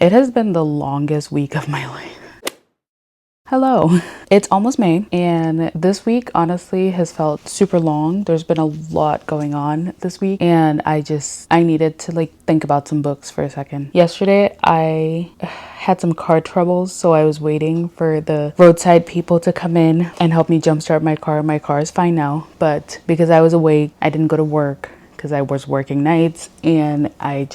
It has been the longest week of my life. Hello. It's almost May, and this week honestly has felt super long. There's been a lot going on this week, and I needed to think about some books for a second. Yesterday I had some car troubles, so I was waiting for the roadside people to come in and help me jumpstart my car. My car is fine now, but because I was awake, I didn't go to work because I was working nights, and I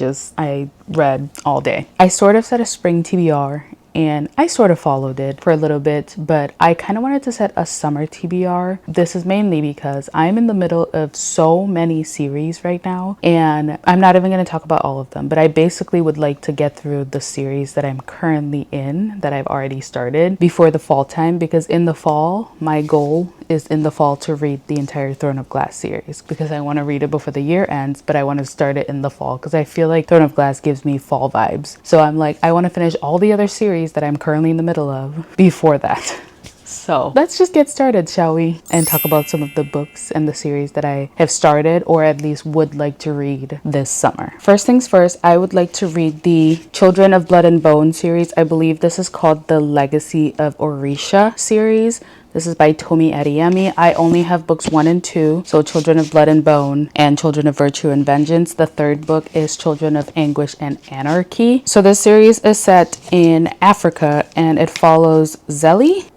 read all day. I sort of set a spring TBR, and I sort of followed it for a little bit, but I kind of wanted to set a summer TBR. This is mainly because I'm in the middle of so many series right now, and I'm not even going to talk about all of them, but I basically would like to get through the series that I'm currently in, that I've already started, before the fall time, because in the fall, my goal is in the fall to read the entire Throne of Glass series, because I want to read it before the year ends, but I want to start it in the fall because I feel like Throne of Glass gives me fall vibes. So I'm like, I want to finish all the other series that I'm currently in the middle of before that. So let's just get started, shall we? And talk about some of the books and the series that I have started, or at least would like to read this summer. First things first, I would like to read the Children of Blood and Bone series. I believe this is called the Legacy of Orisha series. This is by Tomi Adeyemi. I only have books 1 and 2, so Children of Blood and Bone and Children of Virtue and Vengeance. The third book is Children of Anguish and Anarchy. So this series is set in Africa, and it follows Zeli?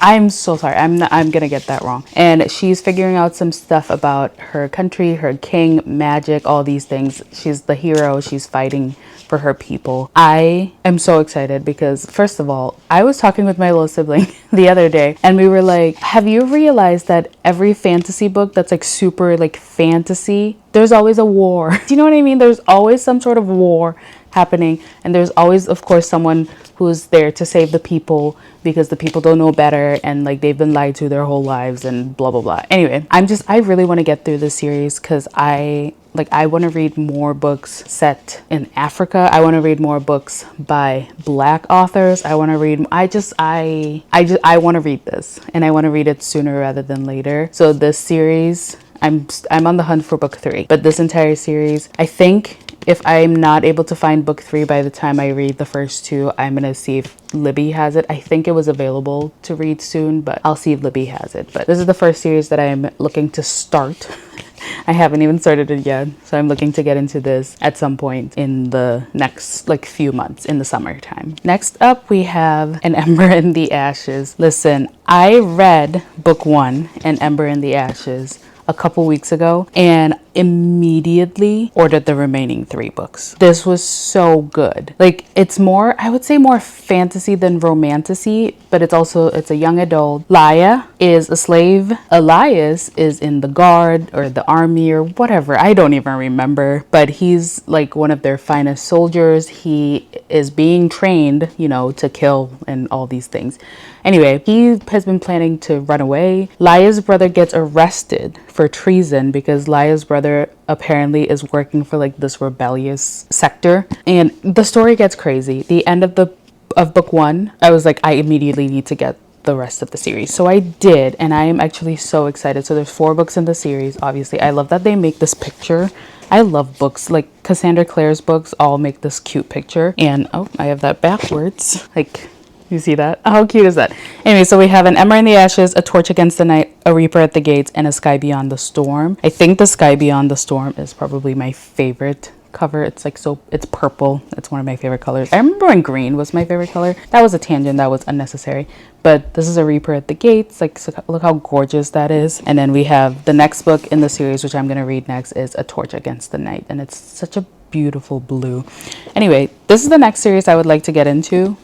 I'm so sorry. I'm gonna get that wrong. And she's figuring out some stuff about her country, her king, magic, all these things. She's the hero. She's fighting for her people. I am so excited because, first of all, I was talking with my little sibling the other day, and we were like, have you realized that every fantasy book that's super fantasy, there's always a war? Do you know what I mean? There's always some sort of war happening, and there's always, of course, someone who's there to save the people because the people don't know better, and they've been lied to their whole lives and blah blah blah. Anyway, I really want to get through this series because I want to read more books set in Africa. I want to read more books by Black authors. I want to read, I want to read this, and I want to read it sooner rather than later. So this series, I'm on the hunt for book 3, but this entire series, I think if I'm not able to find book 3 by the time I read the first 2, I'm gonna see if Libby has it. I think it was available to read soon, but I'll see if Libby has it. But this is the first series that I'm looking to start. I haven't even started it yet, so I'm looking to get into this at some point in the next few months in the summertime. Next up, we have An Ember in the Ashes. Listen, I read book 1, An Ember in the Ashes, a couple weeks ago, and immediately ordered the remaining 3 books. This was so good. It's more, I would say, more fantasy than romantasy, but it's a young adult. Laya is a slave. Elias is in the guard or the army or whatever. I don't even remember, but he's one of their finest soldiers. He is being trained, to kill and all these things. Anyway, he has been planning to run away. Laya's brother gets arrested for treason because Laya's brother apparently is working for this rebellious sector, and the story gets crazy. The end of book 1, I was like, I immediately need to get the rest of the series. So I did, and I am actually so excited. So there's 4 books in the series. Obviously, I love that they make this picture. I love books like Cassandra Clare's books all make this cute picture. And oh, I have that backwards. You see that? How cute is that? Anyway, so we have An Ember in the Ashes, A Torch Against the Night, A Reaper at the Gates, and A Sky Beyond the Storm. I think The Sky Beyond the Storm is probably my favorite cover. It's it's purple. It's one of my favorite colors. I remember when green was my favorite color. That was a tangent. That was unnecessary. But this is A Reaper at the Gates. Look how gorgeous that is. And then we have the next book in the series, which I'm going to read next, is A Torch Against the Night. And it's such a beautiful blue. Anyway, this is the next series I would like to get into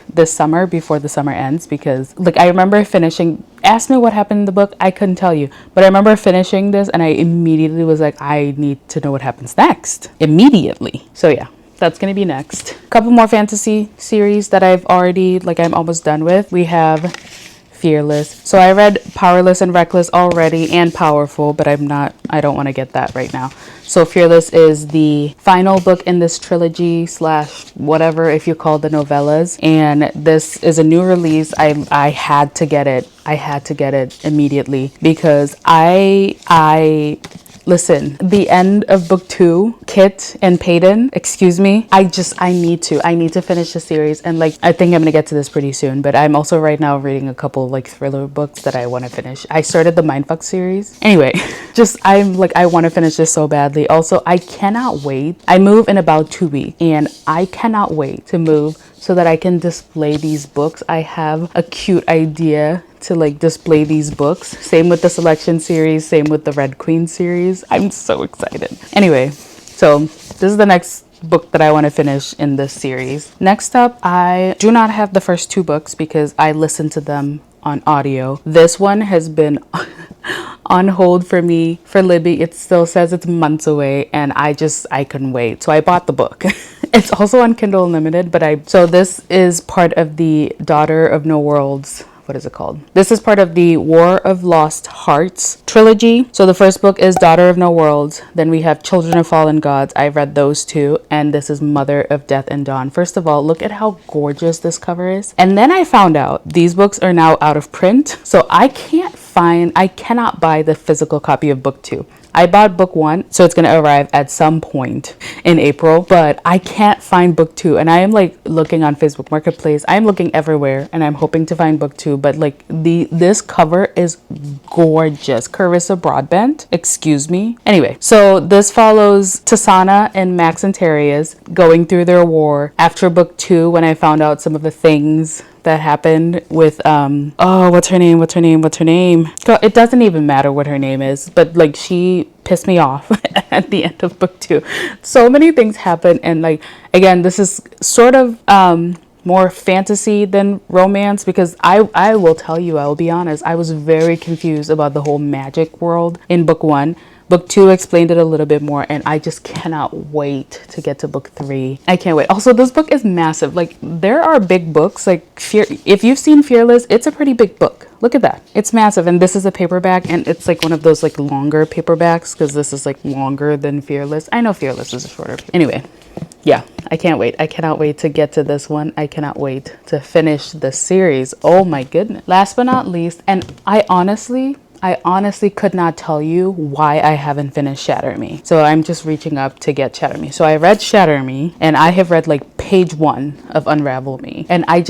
this summer before the summer ends, because I remember finishing, ask me what happened in the book, I couldn't tell you, but I remember finishing this and I immediately was like, I need to know what happens next immediately. So yeah, that's gonna be next. A couple more fantasy series that I've already I'm almost done with. We have Fearless. So I read Powerless and Reckless already, and Powerful, but I don't want to get that right now. So Fearless is the final book in this trilogy / whatever, if you call the novellas, and this is a new release. I had to get it. I had to get it immediately because I listen, the end of book 2, Kit and Peyton, excuse me, I need to finish the series. And like, I think I'm gonna get to this pretty soon, but I'm also right now reading a couple like thriller books that I want to finish. I started the MindF series. Anyway, I want to finish this so badly. Also, I cannot wait. I move in about 2 weeks and I cannot wait to move so that I can display these books. I have a cute idea to like display these books. Same with the Selection series, same with the Red Queen series. I'm so excited. Anyway, so this is the next book that I want to finish in this series. Next up, I do not have the first 2 books because I listened to them on audio. This one has been on hold for me. For Libby, it still says it's months away and I couldn't wait. So I bought the book. It's also on Kindle Unlimited, so this is part of the Daughter of No Worlds. What is it called? This is part of the War of Lost Hearts trilogy. So the first book is Daughter of No Worlds. Then we have Children of Fallen Gods. I've read those 2. And this is Mother of Death and Dawn. First of all, look at how gorgeous this cover is. And then I found out these books are now out of print. So I cannot buy the physical copy of book 2. I bought book 1, so it's going to arrive at some point in April, but I can't find book 2. And I am like looking on Facebook Marketplace. I'm looking everywhere and I'm hoping to find book 2, but like this cover is gorgeous. Carissa Broadbent, excuse me. Anyway, so this follows Tasana and Max and Terius going through their war. After book 2, when I found out some of the things that happened with what's her name? Girl, it doesn't even matter what her name is, but like she pissed me off at the end of book 2. So many things happen, and like again, this is sort of more fantasy than romance, because I will tell you, I will be honest, I was very confused about the whole magic world in book 1. Book 2 explained it a little bit more, and I just cannot wait to get to book 3. I can't wait. Also, this book is massive. Like, there are big books. Like, if you've seen Fearless, it's a pretty big book. Look at that. It's massive, and this is a paperback, and it's like one of those like longer paperbacks, because this is like longer than Fearless. I know Fearless is a shorter. Anyway, yeah, I can't wait. I cannot wait to get to this one. I cannot wait to finish the series. Oh my goodness. Last but not least, and I honestly could not tell you why I haven't finished Shatter Me. So I'm just reaching up to get Shatter Me. So I read Shatter Me, and I have read like page 1 of Unravel Me. And I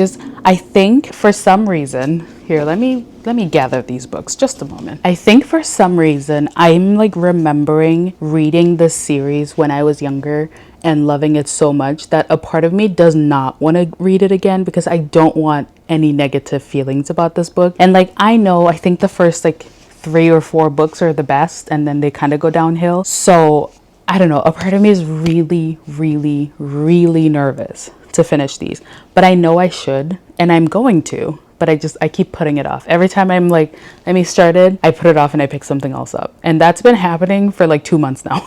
think for some reason, here, let me gather these books, just a moment. I think for some reason, I'm like remembering reading this series when I was younger and loving it so much that a part of me does not want to read it again, because I don't want any negative feelings about this book. And like, I think the first like 3 or 4 books are the best, and then they kind of go downhill. So I don't know, a part of me is really, really, really nervous to finish these, but I know I should, and I'm going to, but I keep putting it off. Every time I'm like, let me start it, I put it off and I pick something else up. And that's been happening for like 2 months now.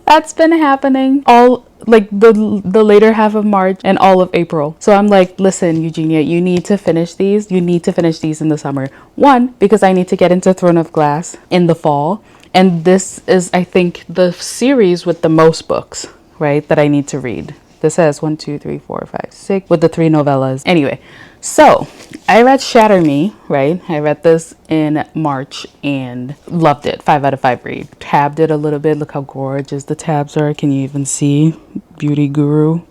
That's been happening all like the later half of March and all of April. So I'm like, listen, Eugenia, you need to finish these. You need to finish these in the summer. 1, because I need to get into Throne of Glass in the fall. And this is, I think, the series with the most books, right, that I need to read. This has 1, 2, 3, 4, 5, 6 with the 3 novellas. Anyway, so I read Shatter Me, right? I read this in March and loved it. 5 out of 5 read. Tabbed it a little bit. Look how gorgeous the tabs are. Can you even see? Beauty guru.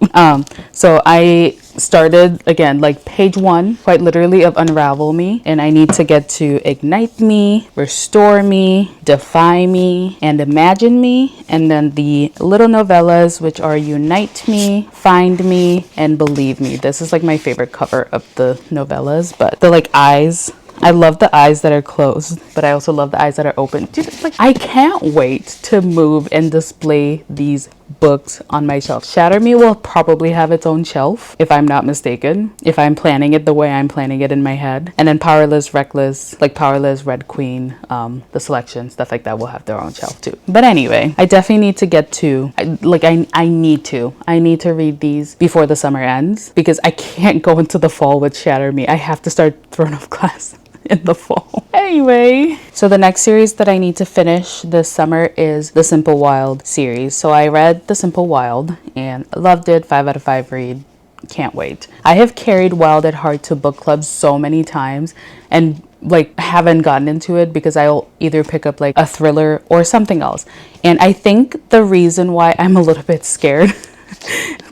So I started again like page 1 quite literally of Unravel Me, and I need to get to Ignite Me, Restore Me, Defy Me, and Imagine Me, and then the little novellas, which are Unite Me, Find Me, and Believe Me. This is like my favorite cover of the novellas, but the like eyes, I love the eyes that are closed, but I also love the eyes that are open. Dude, like, I can't wait to move and display these books on my shelf. Shatter Me will probably have its own shelf, if I'm not mistaken, if I'm planning it the way I'm planning it in my head. And then Powerless, Reckless, like Powerless, Red Queen, the Selection, stuff like that will have their own shelf too. But anyway, I definitely need to get to, I need to read these before the summer ends, because I can't go into the fall with Shatter Me. I have to start Throne of Glass in the fall. Anyway, so the next series that I need to finish this summer is the Simple Wild series. So I read the Simple Wild and loved it. 5 out of 5 read. Can't wait. I have carried Wild at Heart to book clubs so many times, and like haven't gotten into it because I'll either pick up like a thriller or something else. And I think the reason why I'm a little bit scared,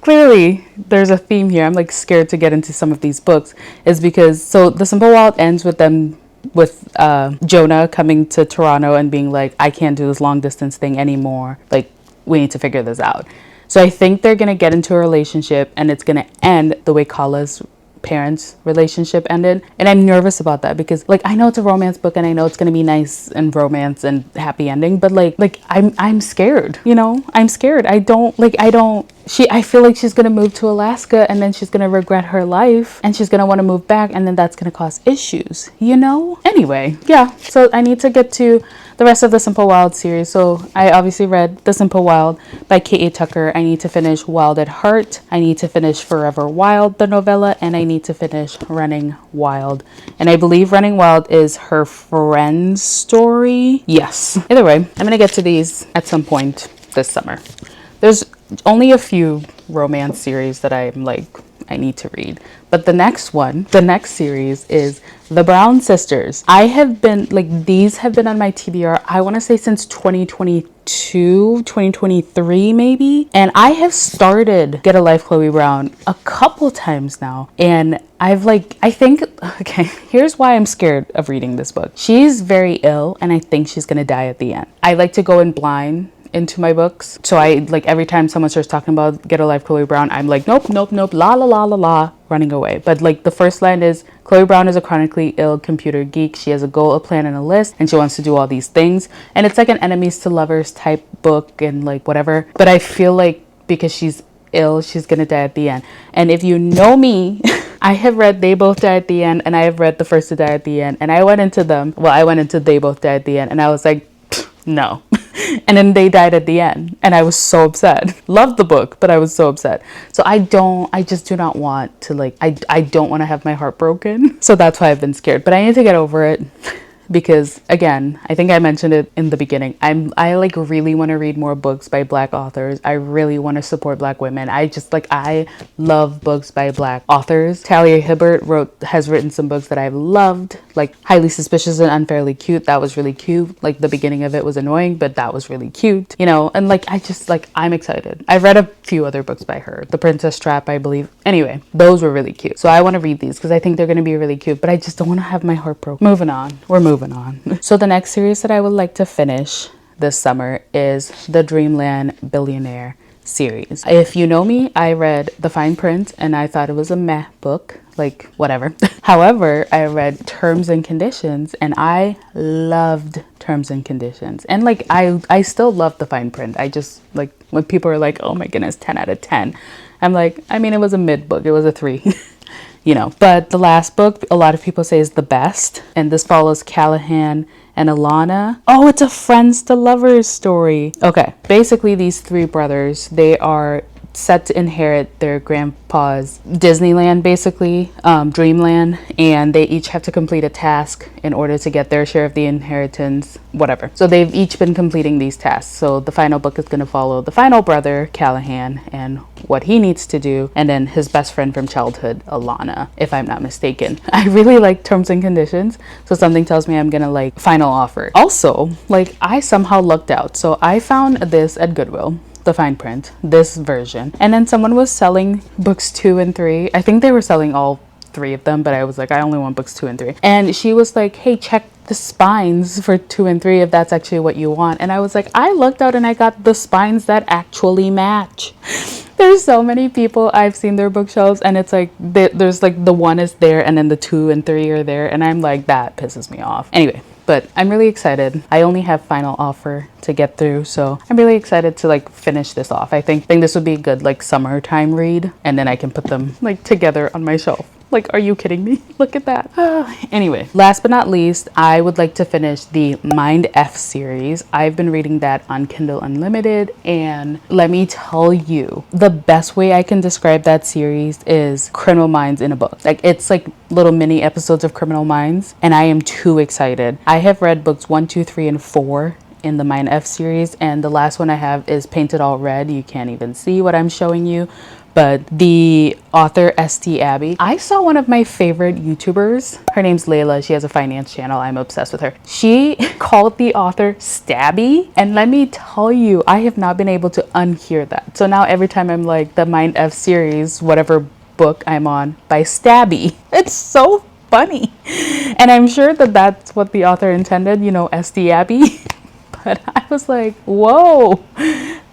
clearly there's a theme here, I'm like scared to get into some of these books, is because so The Simple Wild ends with them with Jonah coming to Toronto and being like, I can't do this long distance thing anymore, like we need to figure this out. So I think they're gonna get into a relationship and it's gonna end the way Kala's parents' relationship ended, and I'm nervous about that because like I know it's a romance book and I know it's gonna be nice and romance and happy ending, but like I'm scared, you know. I'm scared. I feel like she's gonna move to Alaska and then she's gonna regret her life and she's gonna want to move back, and then that's gonna cause issues, you know. Anyway, yeah, so I need to get to the rest of the Simple Wild series. So I obviously read The Simple Wild by K.A. Tucker. I need to finish Wild at Heart. I need to finish Forever Wild, the novella, and I need to finish Running Wild. And I believe Running Wild is her friend's story. Yes. Either way, I'm gonna get to these at some point this summer. There's only a few romance series that I'm like, I need to read. But the next series is The Brown Sisters. I have been, like, these have been on my TBR, I want to say since 2022, 2023 maybe. And I have started Get a Life Chloe Brown a couple times now. And okay, here's why I'm scared of reading this book. She's very ill and I think she's going to die at the end. I like to go in blind into my books, so I like every time someone starts talking about Get a Life Chloe Brown, I'm like nope, la la la la la, running away. But like the first line is, Chloe Brown is a chronically ill computer geek. She has a goal, a plan, and a list, and she wants to do all these things. And it's like an enemies to lovers type book and like whatever, but I feel like because she's ill, she's gonna die at the end. And if you know me, I have read They Both Die at the End and I have read The First to Die at the End, and I went into They Both Die at the End and I was like no. And then they died at the end and I was so upset. Loved the book, but I was so upset. So I just do not want to like, I don't want to have my heart broken. So that's why I've been scared, but I need to get over it. Because again, I think I mentioned it in the beginning, I like really want to read more books by Black authors. I really want to support Black women. I love books by Black authors. Talia Hilbert has written some books that I've loved, like Highly Suspicious and Unfairly Cute. That was really cute. Like the beginning of it was annoying, but that was really cute, you know. And like I'm excited. I've read a few other books by her, The Princess Trap, I believe. Anyway, those were really cute. So I want to read these because I think they're going to be really cute, but I just don't want to have my heart broken. Moving on. We're moving on. So the next series that I would like to finish this summer is the Dreamland Billionaire series. If you know me, I read The Fine Print and I thought it was a meh book, like whatever. However, I read Terms and Conditions and I loved Terms and Conditions. And like I still love The Fine Print. I just like when people are like, oh my goodness, 10 out of 10. I'm like, I mean, it was a mid book. It was a 3. You know, but the last book, a lot of people say is the best. And this follows Callahan and Alana. Oh, it's a friends to lovers story. Okay, basically these 3 brothers, they are set to inherit their grandpa's Disneyland, basically, Dreamland, and they each have to complete a task in order to get their share of the inheritance, whatever. So they've each been completing these tasks. So the final book is going to follow the final brother, Callahan, and what he needs to do, and then his best friend from childhood, Alana, if I'm not mistaken. I really like Terms and Conditions, so something tells me I'm gonna like Final Offer. Also, like I somehow lucked out. So I found this at Goodwill, The Fine Print, this version, and then someone was selling books 2 and 3. I think they were selling all 3 of them, but I was like, I only want books 2 and 3. And she was like, hey, check the spines for 2 and 3 if that's actually what you want. And I was like, I looked out and I got the spines that actually match. There's so many people I've seen their bookshelves and it's like there's like the 1 is there and then the 2 and 3 are there, and I'm like, that pisses me off. Anyway, but I'm really excited. I only have Final Offer to get through, so I'm really excited to like finish this off. I think this would be a good like summertime read, and then I can put them like together on my shelf. Like, are you kidding me? Look at that. Anyway, last but not least, I would like to finish the MindF series. I've been reading that on Kindle Unlimited, and let me tell you, the best way I can describe that series is Criminal Minds in a book. Like, it's like little mini episodes of Criminal Minds, and I am too excited. I have read books 1, 2, 3, and 4 in the MindF series, and the last one I have is Painted All Red. You can't even see what I'm showing you, but the author St. Abby, I saw one of my favorite YouTubers. Her name's Layla. She has a finance channel. I'm obsessed with her. She called the author Stabby. And let me tell you, I have not been able to unhear that. So now every time I'm like the MindF series, whatever book I'm on by Stabby, it's so funny. And I'm sure that that's what the author intended, you know, St. Abby. But I was like, whoa,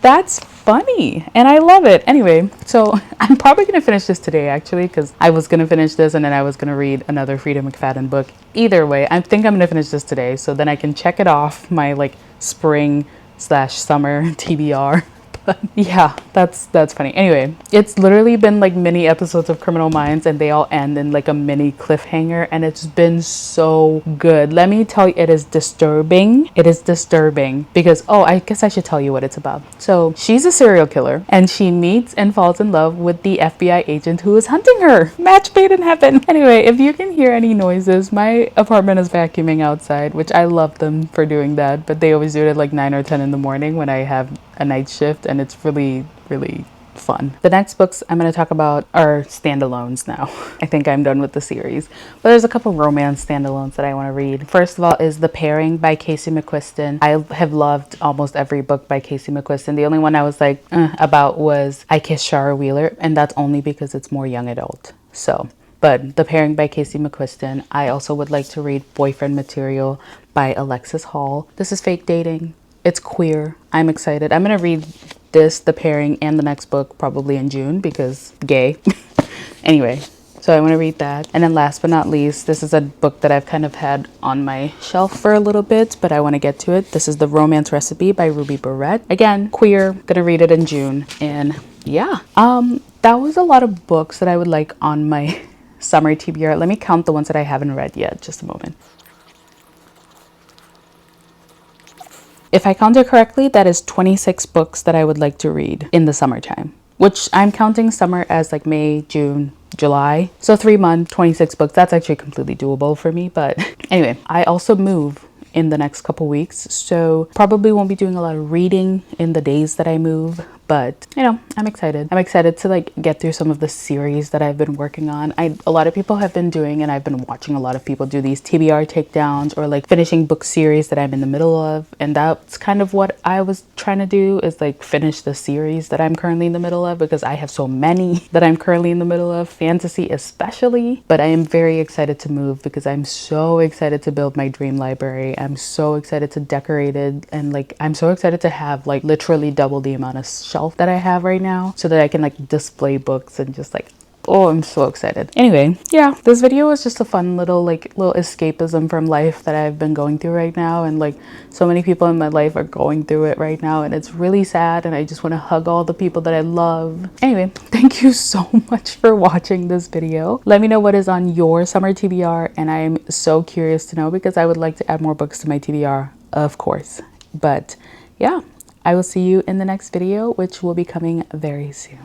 that's funny. And I love it. Anyway, so I'm probably going to finish this today, actually, because I was going to finish this and then I was going to read another Frida McFadden book. Either way, I think I'm going to finish this today. So then I can check it off my like spring/summer TBR. But yeah, that's funny. Anyway, it's literally been like mini episodes of Criminal Minds and they all end in like a mini cliffhanger and it's been so good. Let me tell you, it is disturbing. It is disturbing because, oh, I guess I should tell you what it's about. So she's a serial killer and she meets and falls in love with the FBI agent who is hunting her. Match made in heaven. Anyway, if you can hear any noises, my apartment is vacuuming outside, which I love them for doing that, but they always do it at like 9 or 10 in the morning when I have a night shift, and it's really fun. The next books I'm going to talk about are standalones now. I think I'm done with the series, but there's a couple romance standalones that I want to read. First of all is The Pairing by Casey McQuiston. I have loved almost every book by Casey McQuiston. The only one I was like about was I Kissed Shara Wheeler, and that's only because it's more young adult. So, but The Pairing by Casey McQuiston. I also would like to read Boyfriend Material by Alexis Hall. This is fake dating. It's queer. I'm excited. I'm going to read this, The Pairing, and the next book probably in June because gay. Anyway, so I want to read that. And then last but not least, this is a book that I've kind of had on my shelf for a little bit, but I want to get to it. This is The Romance Recipe by Ruby Barrett. Again, queer. Going to read it in June. And yeah, that was a lot of books that I would like on my summer TBR. Let me count the ones that I haven't read yet. Just a moment. If I counted correctly, that is 26 books that I would like to read in the summertime, which I'm counting summer as like May, June, July. So 3 months, 26 books. That's actually completely doable for me. But anyway, I also move in the next couple weeks, so probably won't be doing a lot of reading in the days that I move, but you know, I'm excited to like get through some of the series that I've been working on. A lot of people have been doing, and I've been watching a lot of people do these TBR takedowns or like finishing book series that I'm in the middle of, and that's kind of what I was trying to do, is like finish the series that I'm currently in the middle of, because I have so many that I'm currently in the middle of, fantasy especially. But I am very excited to move because I'm so excited to build my dream library. I'm so excited to decorate it, and like I'm so excited to have like literally double the amount of shelf that I have right now so that I can like display books and just like, oh, I'm so excited. Anyway, yeah, this video was just a fun little escapism from life that I've been going through right now, and like so many people in my life are going through it right now, and it's really sad, and I just want to hug all the people that I love. Anyway, thank you so much for watching this video. Let me know what is on your summer TBR, and I'm so curious to know because I would like to add more books to my TBR, of course. But yeah, I will see you in the next video, which will be coming very soon.